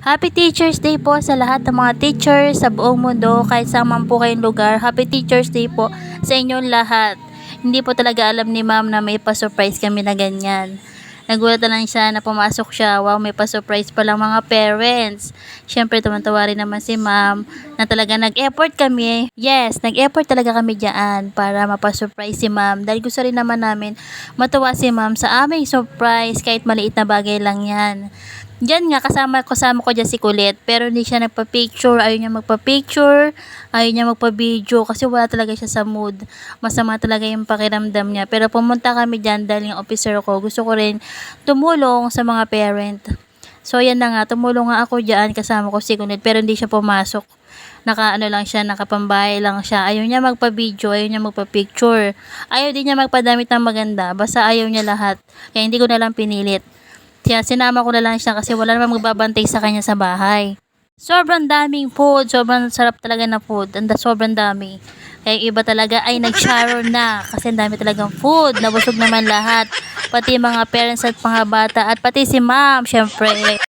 Happy Teacher's Day po sa lahat ng mga teachers sa buong mundo, kahit saan man po kayong lugar. Happy Teacher's Day po sa inyong lahat. Hindi po talaga alam ni ma'am na may pa-surprise kami na ganyan. Nagulat na lang siya na pumasok siya. Wow, may pa-surprise pa lang mga parents. Siyempre, tumantawa rin naman si ma'am na talaga nag-effort kami. Yes, nag-effort talaga kami dyan para mapa-surprise si ma'am. Dahil gusto rin naman namin matuwa si ma'am sa aming surprise kahit maliit na bagay lang yan. Diyan nga, kasama ko dyan si Kulit, pero hindi siya nagpa-picture, ayaw niya magpa-picture, ayaw niya magpa-video, kasi wala talaga siya sa mood. Masama talaga yung pakiramdam niya. Pero pumunta kami dyan dahil yung officer ko, gusto ko rin tumulong sa mga parent. So yan na nga, tumulong nga ako dyan, kasama ko si Kulit, pero hindi siya pumasok. Naka ano lang siya, nakapambahay lang siya. Ayaw niya magpa-video, ayaw niya magpa-picture. Ayaw din niya magpadamit ng maganda, basta ayaw niya lahat. Kaya hindi ko na lang pinilit. Kaya sinama ko na lang siya kasi wala namang magbabantay sa kanya sa bahay. Sobrang daming food, sobrang sarap talaga na food. Sobrang dami. Kaya iba talaga ay nag-shower na kasi ang dami talagang food. Nabusog naman lahat. Pati mga parents at mga bata at pati si ma'am, syempre.